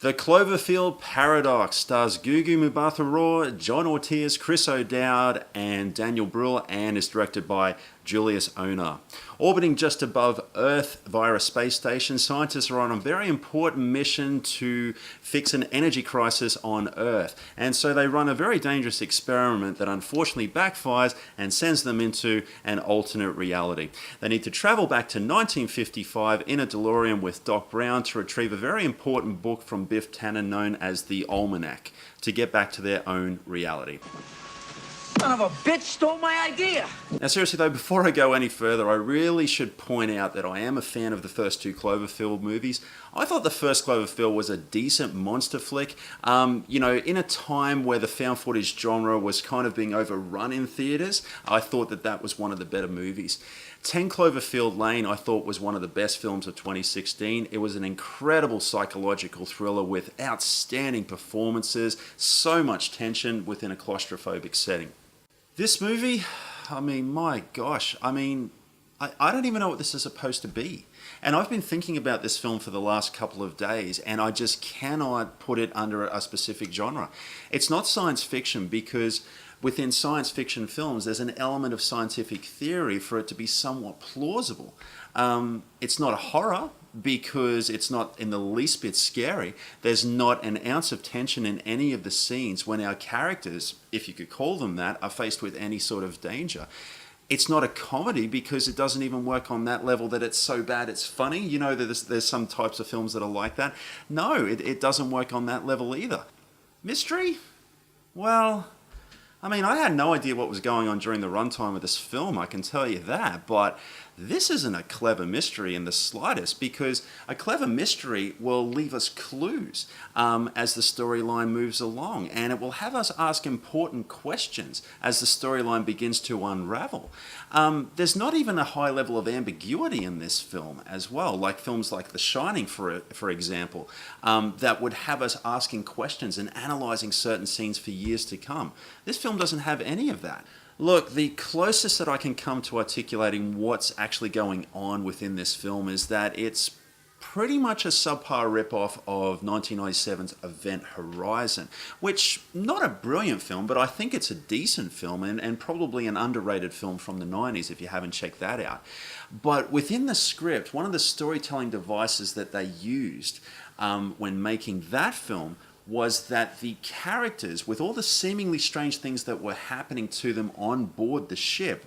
The Cloverfield Paradox stars Gugu Mbatha-Raw, John Ortiz, Chris O'Dowd, and Daniel Bruhl, and is directed by Julius Onah. Orbiting just above Earth via a space station, scientists are on a very important mission to fix an energy crisis on Earth. And so they run a very dangerous experiment that unfortunately backfires and sends them into an alternate reality. They need to travel back to 1955 in a DeLorean with Doc Brown to retrieve a very important book from Biff Tannen known as the Almanac to get back to their own reality. Son of a bitch stole my idea! Now seriously though, before I go any further, I really should point out that I am a fan of the first two Cloverfield movies. I thought the first Cloverfield was a decent monster flick. In a time where the found footage genre was kind of being overrun in theaters, I thought that that was one of the better movies. 10 Cloverfield Lane I thought was one of the best films of 2016. It was an incredible psychological thriller with outstanding performances, so much tension within a claustrophobic setting. This movie, my gosh, I don't even know what this is supposed to be. And I've been thinking about this film for the last couple of days, and I just cannot put it under a specific genre. It's not science fiction because within science fiction films, there's an element of scientific theory for it to be somewhat plausible. It's not a horror because it's not in the least bit scary. There's not an ounce of tension in any of the scenes when our characters, if you could call them that, are faced with any sort of danger. It's not a comedy because it doesn't even work on that level that it's so bad it's funny. You know, there's some types of films that are like that. No, it doesn't work on that level either. Mystery? Well, I had no idea what was going on during the runtime of this film, I can tell you that, but this isn't a clever mystery in the slightest because a clever mystery will leave us clues as the storyline moves along, and it will have us ask important questions as the storyline begins to unravel. There's not even a high level of ambiguity in this film as well, like films like The Shining, for example, that would have us asking questions and analysing certain scenes for years to come. This film doesn't have any of that. Look, the closest that I can come to articulating what's actually going on within this film is that it's pretty much a subpar ripoff of 1997's Event Horizon, which, not a brilliant film, but I think it's a decent film and probably an underrated film from the 90s if you haven't checked that out. But within the script, one of the storytelling devices that they used when making that film was that the characters, with all the seemingly strange things that were happening to them on board the ship,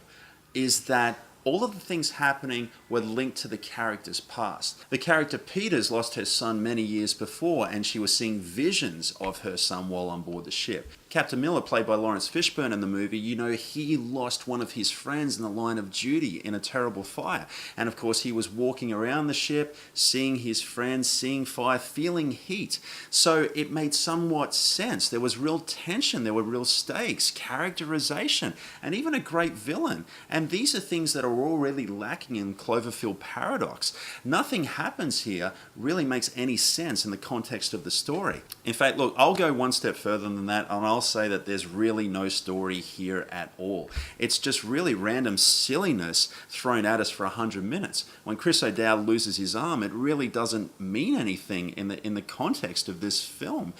is that all of the things happening were linked to the character's past. The character Peters lost her son many years before, and she was seeing visions of her son while on board the ship. Captain Miller, played by Lawrence Fishburne in the movie, he lost one of his friends in the line of duty in a terrible fire. And of course, he was walking around the ship, seeing his friends, seeing fire, feeling heat. So it made somewhat sense. There was real tension, there were real stakes, characterization, and even a great villain. And these are things that are already lacking in Cloverfield Paradox. Nothing happens here really makes any sense in the context of the story. In fact, look, I'll go one step further than that, and I'll say that there's really no story here at all. It's just really random silliness thrown at us for 100 minutes. When Chris O'Dowd loses his arm, it really doesn't mean anything in the context of this film.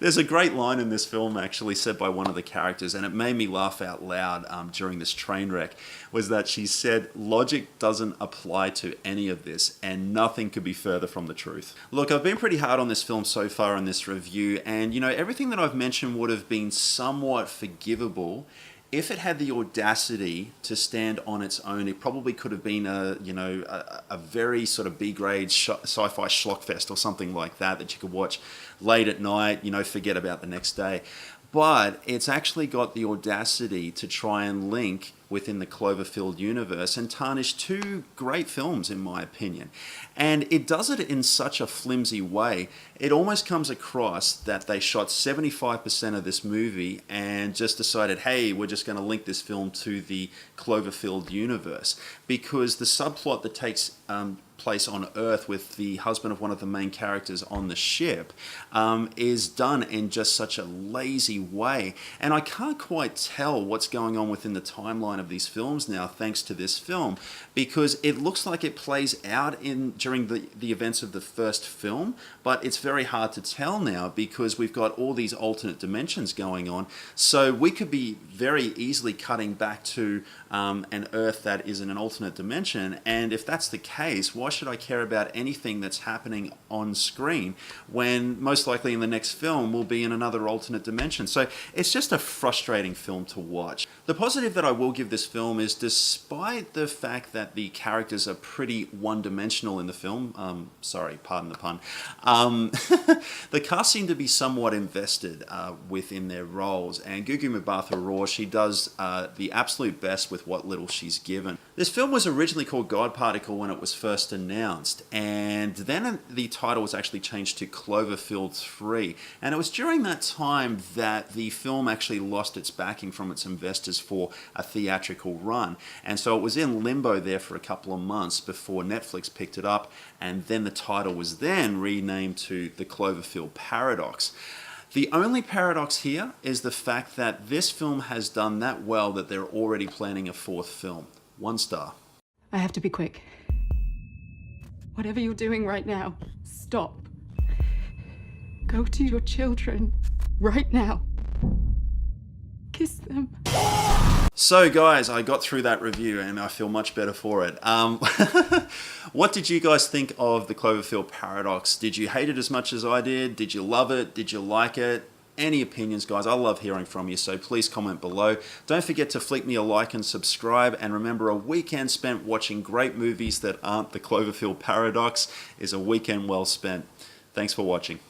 There's a great line in this film actually said by one of the characters, and it made me laugh out loud during this train wreck, was that she said, "Logic doesn't apply to any of this, and nothing could be further from the truth." Look, I've been pretty hard on this film so far in this review, and everything that I've mentioned would have been somewhat forgivable if it had the audacity to stand on its own. It probably could have been a very sort of B-grade sci-fi schlockfest or something like that you could watch late at night, forget about the next day. But it's actually got the audacity to try and link within the Cloverfield universe and tarnish two great films, in my opinion. And it does it in such a flimsy way. It almost comes across that they shot 75% of this movie and just decided, hey, we're just going to link this film to the Cloverfield universe. Because the subplot that takes place on Earth with the husband of one of the main characters on the ship is done in just such a lazy way. And I can't quite tell what's going on within the timeline timeline of these films now, thanks to this film, because it looks like it plays out during the events of the first film, but it's very hard to tell now because we've got all these alternate dimensions going on. So we could be very easily cutting back to an Earth that is in an alternate dimension, and if that's the case, why should I care about anything that's happening on screen when most likely in the next film we'll be in another alternate dimension? So it's just a frustrating film to watch. The positive that I will give this film is, despite the fact that the characters are pretty one-dimensional in the film, sorry, pardon the pun, the cast seem to be somewhat invested within their roles, and Gugu Mbatha-Raw, she does the absolute best with what little she's given. This film was originally called God Particle when it was first announced, and then the title was actually changed to Cloverfield 3, and it was during that time that the film actually lost its backing from its investors for a theatrical run, and so it was in limbo there for a couple of months before Netflix picked it up, and then the title was then renamed to The Cloverfield Paradox. The only paradox here is the fact that this film has done that well that they're already planning a fourth film. 1 star. I have to be quick. Whatever you're doing right now, stop. Go to your children right now. Kiss them. So guys, I got through that review and I feel much better for it. What did you guys think of The Cloverfield Paradox? Did you hate it as much as I did? Did you love it? Did you like it? Any opinions, guys? I love hearing from you, so please comment below. Don't forget to flick me a like and subscribe, and remember, a weekend spent watching great movies that aren't The Cloverfield Paradox is a weekend well spent. Thanks for watching.